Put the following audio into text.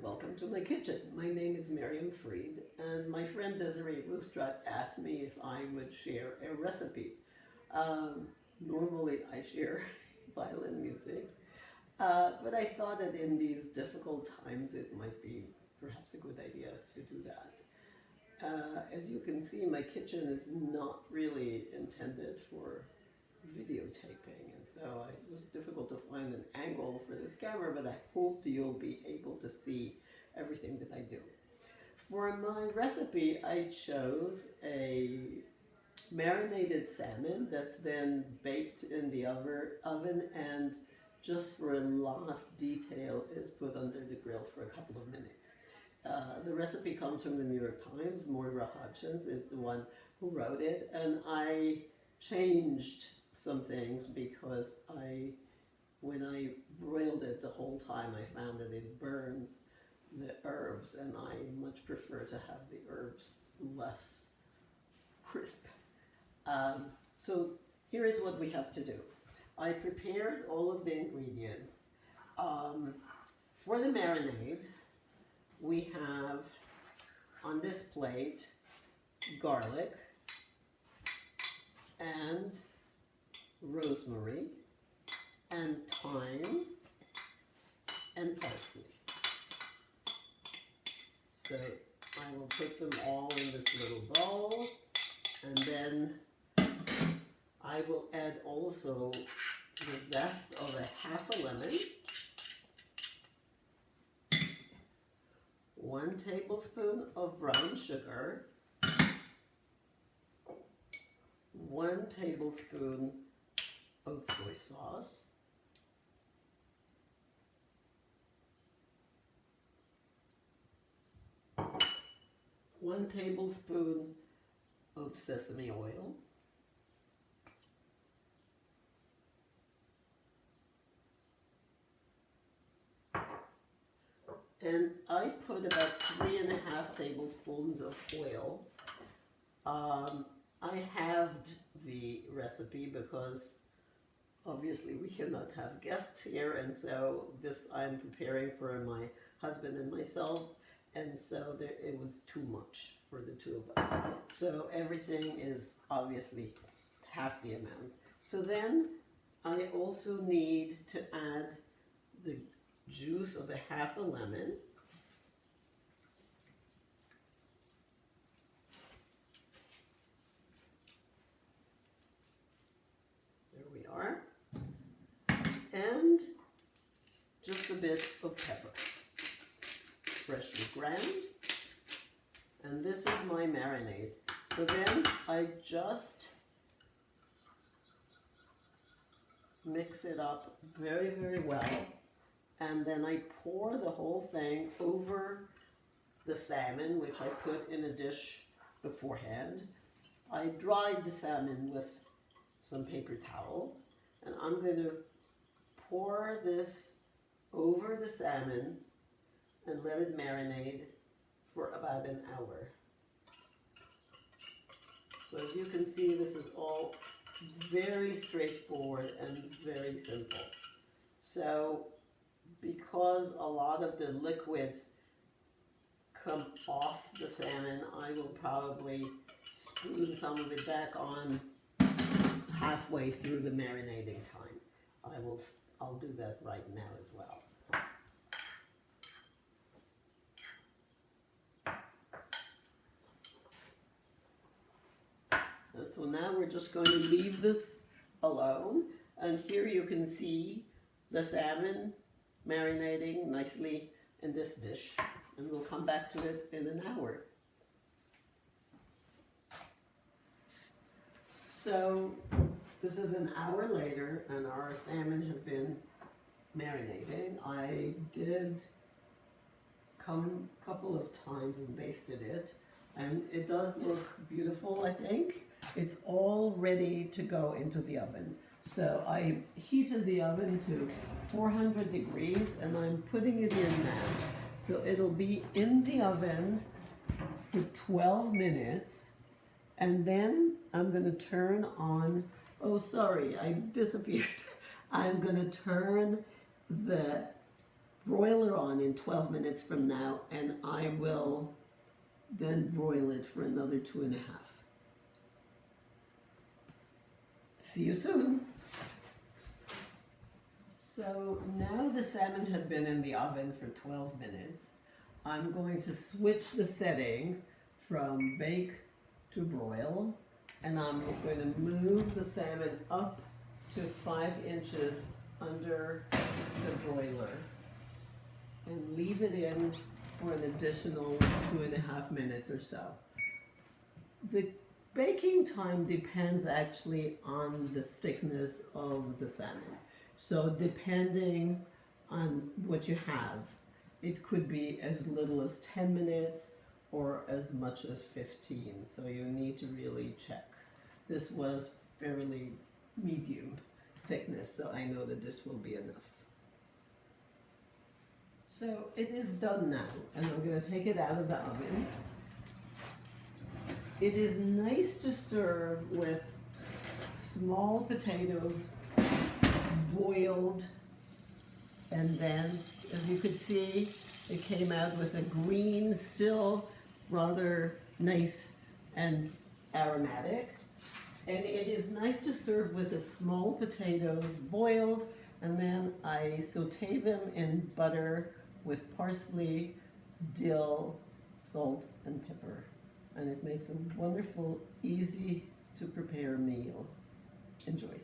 and welcome to my kitchen. My name is Miriam Fried, and my friend Desiree Roostrat asked me if I would share a recipe. Normally I share violin music, but I thought that in these difficult times it might be perhaps a good idea to do that. As you can see, my kitchen is not really intended for videotaping, and so it was difficult to find an angle for this camera, but I hope you'll be able to see everything that I do. For my recipe, I chose a marinated salmon that's then baked in the oven and just for a last detail is put under the grill for a couple of minutes. The recipe comes from the New York Times. Moira Hodgson is the one who wrote it, and I changed some things because when I broiled it the whole time, I found that it burns the herbs, and I much prefer to have the herbs less crisp. So here is what we have to do. I prepared all of the ingredients. For the marinade, we have on this plate garlic and rosemary and thyme and parsley. So I will put them all in this little bowl, and then I will add also the zest of a half a lemon, 1 tablespoon of brown sugar, 1 tablespoon of soy sauce, one tablespoon of sesame oil, and I put about 3.5 tablespoons of oil. I halved the recipe because obviously we cannot have guests here, and so this I'm preparing for my husband and myself, and so it was too much for the two of us. So everything is obviously half the amount. So then I also need to add the juice of a half a lemon. There we are. And just a bit of pepper, freshly ground. And this is my marinade. So then I just mix it up very, very well. And then I pour the whole thing over the salmon, which I put in a dish beforehand. I dried the salmon with some paper towel, and I'm going to pour this over the salmon and let it marinate for about an hour. So as you can see, this is all very straightforward and very simple. So because a lot of the liquids come off the salmon, I will probably spoon some of it back on halfway through the marinating time. I'll do that right now as well. And so now we're just going to leave this alone, and here you can see the salmon marinating nicely in this dish, and we'll come back to it in an hour. So this is an hour later, and our salmon has been marinating. I did come a couple of times and basted it, and it does look beautiful, I think. It's all ready to go into the oven. So I heated the oven to 400 degrees, and I'm putting it in now. So it'll be in the oven for 12 minutes, and then I'm going to turn on, oh sorry, I disappeared. I'm going to turn the broiler on in 12 minutes from now, and I will then broil it for another 2.5. See you soon. So now the salmon had been in the oven for 12 minutes. I'm going to switch the setting from bake to broil, and I'm going to move the salmon up to 5 inches under the broiler and leave it in for an additional 2.5 minutes or so. The baking time depends actually on the thickness of the salmon. So depending on what you have, it could be as little as 10 minutes or as much as 15. So you need to really check. This was fairly medium thickness, so I know that this will be enough. So it is done now, and I'm going to take it out of the oven. It is nice to serve with small potatoes, boiled, and then, as you could see, it came out with a green, still rather nice and aromatic. And it is nice to serve with the small potatoes boiled, and then I saute them in butter with parsley, dill, salt, and pepper. And it makes a wonderful, easy to prepare meal. Enjoy.